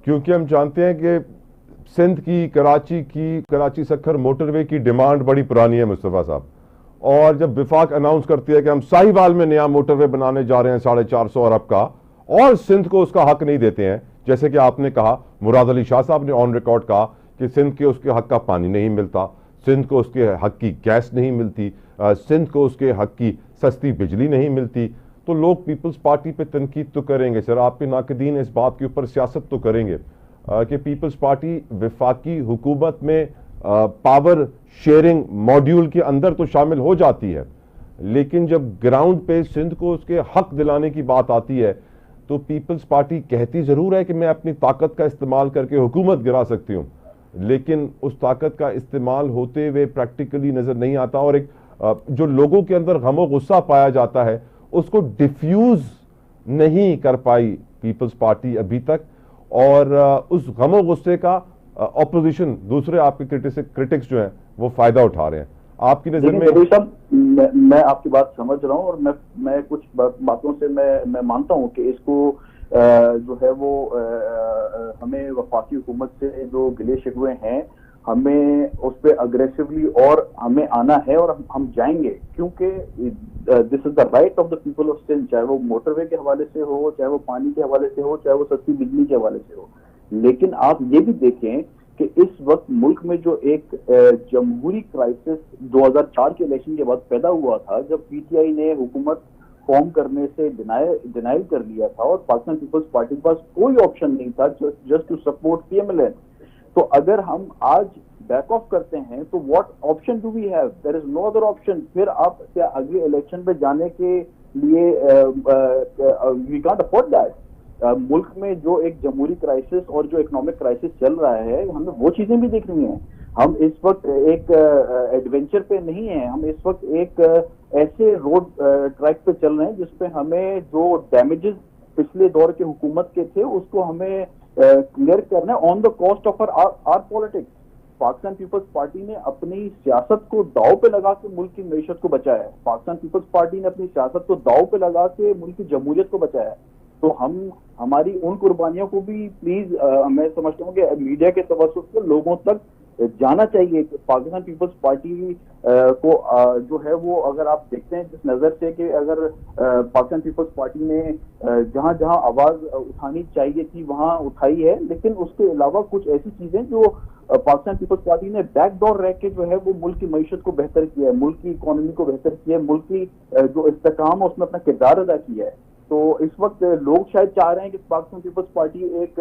کیونکہ ہم جانتے ہیں کہ سندھ کی کراچی سکھر موٹر وے کی ڈیمانڈ بڑی پرانی ہے مصطفیٰ صاحب، اور جب وفاق اناؤنس کرتی ہے کہ ہم ساہیوال میں نیا موٹر وے بنانے جا رہے ہیں 450 ارب کا، اور سندھ کو اس کا حق نہیں دیتے ہیں، جیسے کہ آپ نے کہا، مراد علی شاہ صاحب نے آن ریکارڈ کہا کہ سندھ کے اس کے حق کا پانی نہیں ملتا، سندھ کو اس کے حق کی گیس نہیں ملتی، سندھ کو اس کے حق کی سستی بجلی نہیں ملتی، تو لوگ پیپلز پارٹی پہ تنقید تو کریں گے سر، آپ کے ناقدین اس بات کے اوپر سیاست تو کریں گے کہ پیپلز پارٹی وفاقی حکومت میں پاور شیئرنگ ماڈیول کے اندر تو شامل ہو جاتی ہے، لیکن جب گراؤنڈ پہ سندھ کو اس کے حق دلانے کی بات آتی ہے تو پیپلز پارٹی کہتی ضرور ہے کہ میں اپنی طاقت کا استعمال کر کے حکومت گرا سکتی ہوں، لیکن اس طاقت کا استعمال ہوتے ہوئے پریکٹیکلی نظر نہیں آتا، اور ایک جو لوگوں کے اندر غم و غصہ پایا جاتا ہے اس کو ڈیفیوز نہیں کر پائی پیپلز پارٹی ابھی تک، اور اس غم و غصے کا اپوزیشن دوسرے آپ کے کرٹکس جو ہیں وہ فائدہ اٹھا رہے ہیں. آپ کی نظر میں میں آپ کی بات سمجھ رہا ہوں، اور میں کچھ باتوں سے میں مانتا ہوں کہ اس کو جو ہے وہ ہمیں وفاقی حکومت سے جو گلے شکوے ہیں ہمیں اس پہ اگریسولی اور ہمیں آنا ہے، اور ہم جائیں گے، کیونکہ this is the right of the people of Sindh, چاہے وہ موٹر وے کے حوالے سے ہو، چاہے وہ پانی کے حوالے سے ہو، چاہے وہ سستی بجلی کے حوالے سے ہو. لیکن آپ یہ بھی دیکھیں کہ اس وقت ملک میں جو ایک جمہوری کرائسس 2004 کے الیکشن کے بعد پیدا ہوا تھا، جب پی ٹی آئی نے حکومت فارم کرنے سے ڈینائی کر لیا تھا اور پاکستان پیپلز پارٹی کے پاس کوئی آپشن نہیں تھا just to support P M L N, تو اگر ہم آج بیک آف کرتے ہیں تو what option do we have? There is no other option. پھر آپ کیا اگلے الیکشن پہ جانے کے لیے وی کانٹ افورڈ دیٹ. ملک میں جو ایک جمہوری کرائسس اور جو اکنامک کرائسس چل رہا ہے، ہمیں وہ چیزیں بھی دیکھنی ہیں. ہم اس وقت ایک ایڈونچر پہ نہیں ہیں، ہم اس وقت ایک ایسے روڈ ٹریک پہ چل رہے ہیں جس پہ ہمیں جو ڈیمیجز پچھلے دور کے حکومت کے تھے اس کو ہمیں کلیئر کرنا ہے on the cost of our politics. Pakistan Peoples Party نے اپنی سیاست کو داؤ پہ لگا کے ملک کی معیشت کو بچایا ہے. پاکستان پیپلز پارٹی نے اپنی سیاست کو داؤ پہ لگا کے ملک کی جمہوریت کو بچایا ہے. تو ہماری ان قربانیوں کو بھی پلیز میں سمجھتا ہوں کہ میڈیا کے توسط سے لوگوں تک جانا چاہیے کہ پاکستان پیپلز پارٹی کو جو ہے وہ، اگر آپ دیکھتے ہیں جس نظر سے کہ اگر پاکستان پیپلز پارٹی نے جہاں جہاں آواز اٹھانی چاہیے تھی وہاں اٹھائی ہے، لیکن اس کے علاوہ کچھ ایسی چیزیں جو پاکستان پیپلز پارٹی نے بیک ڈور رہ کے جو ہے وہ ملک کی معیشت کو بہتر کیا ہے، ملک کی اکانومی کو بہتر کیا ہے، ملک کی جو استحکام ہے اس میں اپنا کردار ادا کیا ہے. تو اس وقت لوگ شاید چاہ رہے ہیں کہ پاکستان پیپلز پارٹی ایک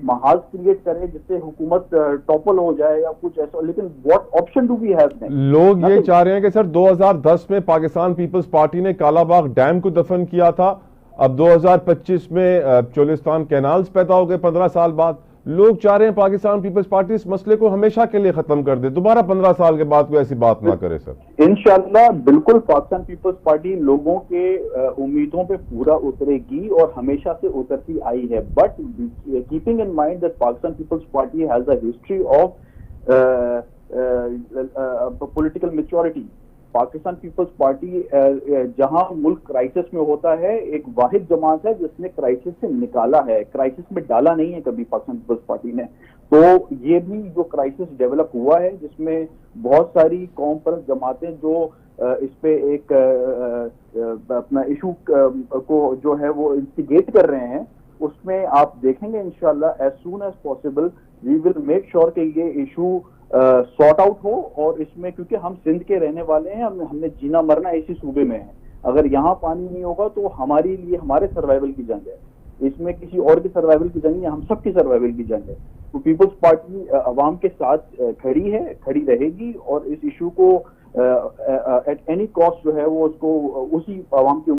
محاذ کریٹ کرے جس سے حکومت ٹاپل ہو جائے یا کچھ ایسا، لیکن what option do we have? لوگ یہ چاہ رہے ہیں کہ سر 2010 میں پاکستان پیپلز پارٹی نے کالا باغ ڈیم کو دفن کیا تھا، اب 2025 میں چولستان کینالز پیدا ہو گئے 15 سال بعد. لوگ چاہ رہے ہیں پاکستان پیپلز پارٹی اس مسئلے کو ہمیشہ کے لیے ختم کر دے، دوبارہ 15 سال کے بعد کوئی ایسی بات نہ کرے. سر انشاءاللہ بالکل پاکستان پیپلز پارٹی لوگوں کے امیدوں پہ پورا اترے گی اور ہمیشہ سے اترتی آئی ہے، but keeping in mind that Pakistan Peoples Party has a history of political maturity. Pakistan Peoples Party جہاں ملک کرائسس میں ہوتا ہے ایک واحد جماعت ہے جس نے کرائسس سے نکالا ہے، کرائسس میں ڈالا نہیں ہے کبھی پاکستان پیپلز پارٹی نے. تو یہ بھی جو کرائسس ڈیولپ ہوا ہے جس میں بہت ساری قوم پرست جماعتیں جو اس پہ ایک اپنا ایشو کو جو ہے وہ انسٹیگیٹ کر رہے ہیں، اس میں آپ دیکھیں گے انشاءاللہ as soon as possible we will make sure کہ یہ ایشو سارٹ آؤٹ ہو. اور اس میں کیونکہ ہم سندھ کے رہنے والے ہیں، ہم نے جینا مرنا اسی صوبے میں ہے، اگر یہاں پانی نہیں ہوگا تو ہمارے لیے ہمارے سروائیول کی جنگ ہے، اس میں کسی اور کی سروائیول کی جنگ نہیں ہے، ہم سب کی سروائیول کی جنگ ہے. تو پیپلز پارٹی عوام کے ساتھ کھڑی ہے، کھڑی رہے گی، اور اس ایشو کو ایٹ اینی کاسٹ جو ہے وہ اس کو اسی عوام کی